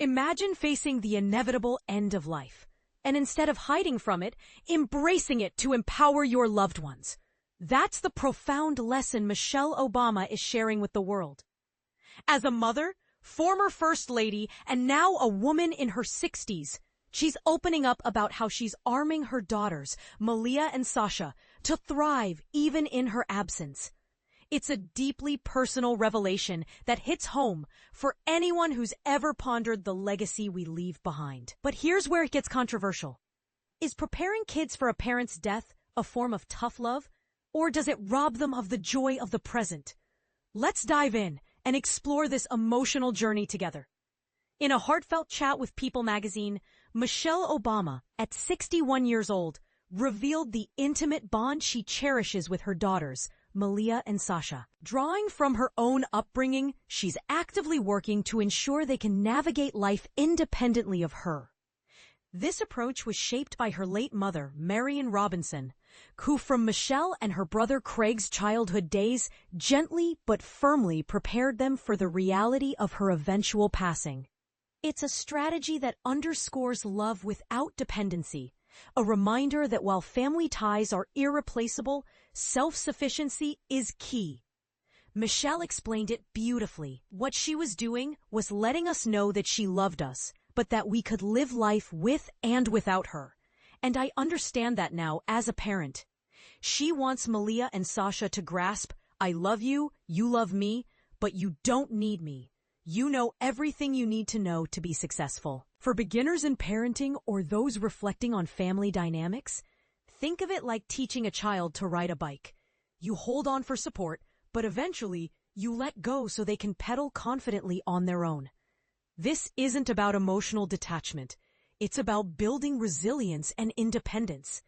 Imagine facing the inevitable end of life, and instead of hiding from it, embracing it to empower your loved ones. That's the profound lesson Michelle Obama is sharing with the world. As a mother, former First Lady, and now a woman in her 60s, she's opening up about how she's arming her daughters, Malia and Sasha, to thrive even in her absence. It's a deeply personal revelation that hits home for anyone who's ever pondered the legacy we leave behind. But here's where it gets controversial. Is preparing kids for a parent's death a form of tough love, or does it rob them of the joy of the present? Let's dive in and explore this emotional journey together. In a heartfelt chat with People magazine, Michelle Obama, at 61 years old, revealed the intimate bond she cherishes with her daughters, Malia and Sasha. Drawing from her own upbringing, she's actively working to ensure they can navigate life independently of her. This approach was shaped by her late mother, Marion Robinson, who from Michelle and her brother Craig's childhood days gently but firmly prepared them for the reality of her eventual passing. It's a strategy that underscores love without dependency, a reminder that while family ties are irreplaceable, self-sufficiency is key. Michelle explained it beautifully. What she was doing was letting us know that she loved us, but that we could live life with and without her. And I understand that now as a parent. She wants Malia and Sasha to grasp, I love you love me, but you don't need me. You know everything you need to know to be successful. For beginners in parenting or those reflecting on family dynamics, think of it like teaching a child to ride a bike. You hold on for support, but eventually you let go so they can pedal confidently on their own. This isn't about emotional detachment. It's about building resilience and independence.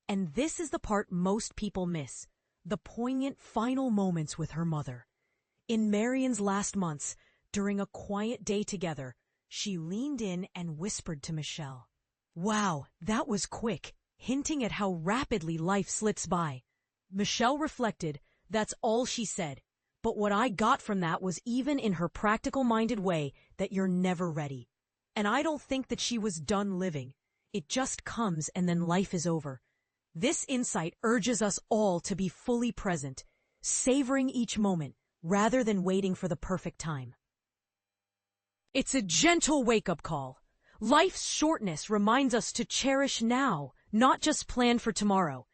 And this is the part most people miss, the poignant final moments with her mother. In Marion's last months, during a quiet day together, she leaned in and whispered to Michelle, "Wow, that was quick," hinting at how rapidly life slips by. Michelle reflected, that's all she said. But what I got from that was, even in her practical-minded way, that you're never ready. And I don't think that she was done living. It just comes and then life is over. This insight urges us all to be fully present, savoring each moment rather than waiting for the perfect time. It's a gentle wake-up call. Life's shortness reminds us to cherish now, not just plan for tomorrow.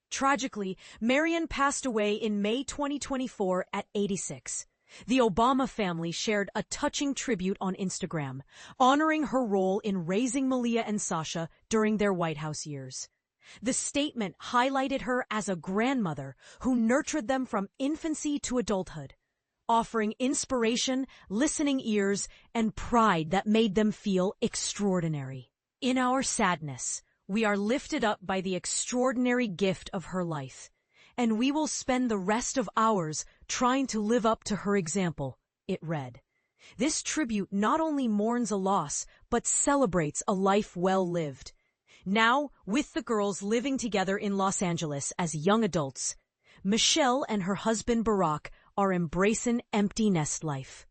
Tragically, Marion passed away in May 2024 at 86. The Obama family shared a touching tribute on Instagram, honoring her role in raising Malia and Sasha during their White House years. The statement highlighted her as a grandmother who nurtured them from infancy to adulthood, offering inspiration, listening ears, and pride that made them feel extraordinary. In our sadness, we are lifted up by the extraordinary gift of her life, and we will spend the rest of ours trying to live up to her example, it read. This tribute not only mourns a loss, but celebrates a life well lived. Now, with the girls living together in Los Angeles as young adults, Michelle and her husband Barack are embracing empty nest life.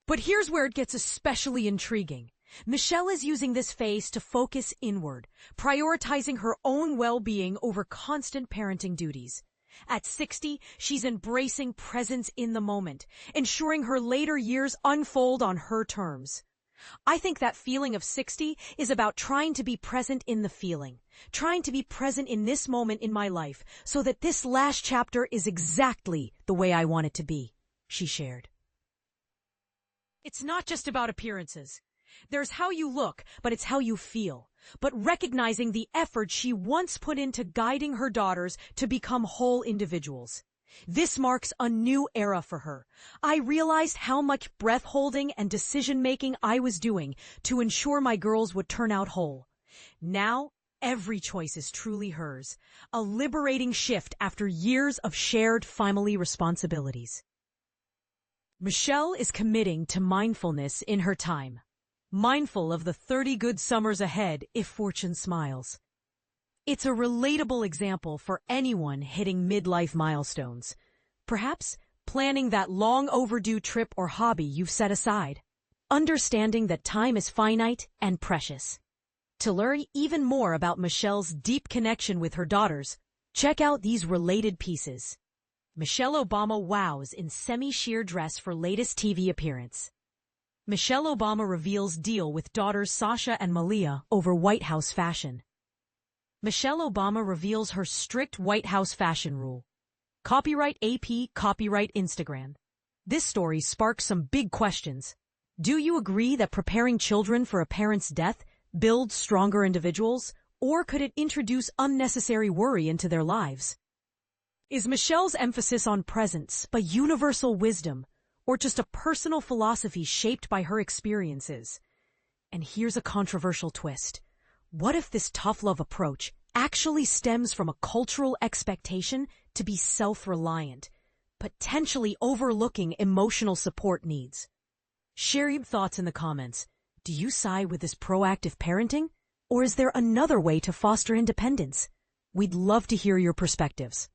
But here's where it gets especially intriguing. Michelle is using this phase to focus inward, prioritizing her own well-being over constant parenting duties. At 60, she's embracing presence in the moment, ensuring her later years unfold on her terms. I think that feeling of 60 is about trying to be present in the feeling, trying to be present in this moment in my life so that this last chapter is exactly the way I want it to be, she shared. It's not just about appearances. There's how you look, but it's how you feel. But recognizing the effort she once put into guiding her daughters to become whole individuals. This marks a new era for her. I realized how much breath-holding and decision-making I was doing to ensure my girls would turn out whole. Now, every choice is truly hers, a liberating shift after years of shared family responsibilities. Michelle is committing to mindfulness in her time, mindful of the 30 good summers ahead if fortune smiles. It's a relatable example for anyone hitting midlife milestones, perhaps planning that long overdue trip or hobby you've set aside. understanding that time is finite and precious. To learn even more about Michelle's deep connection with her daughters, check out these related pieces. Michelle Obama wows in semi-sheer dress for latest TV appearance. Michelle Obama reveals deal with daughters Sasha and Malia over White House fashion. Michelle Obama reveals her strict White House fashion rule. Copyright AP, copyright Instagram. This story sparks some big questions. Do you agree that preparing children for a parent's death builds stronger individuals, or could it introduce unnecessary worry into their lives? Is Michelle's emphasis on presence but universal wisdom, or just a personal philosophy shaped by her experiences? And here's a controversial twist. What if this tough love approach actually stems from a cultural expectation to be self-reliant, potentially overlooking emotional support needs? Share your thoughts in the comments. Do you side with this proactive parenting, or is there another way to foster independence? We'd love to hear your perspectives.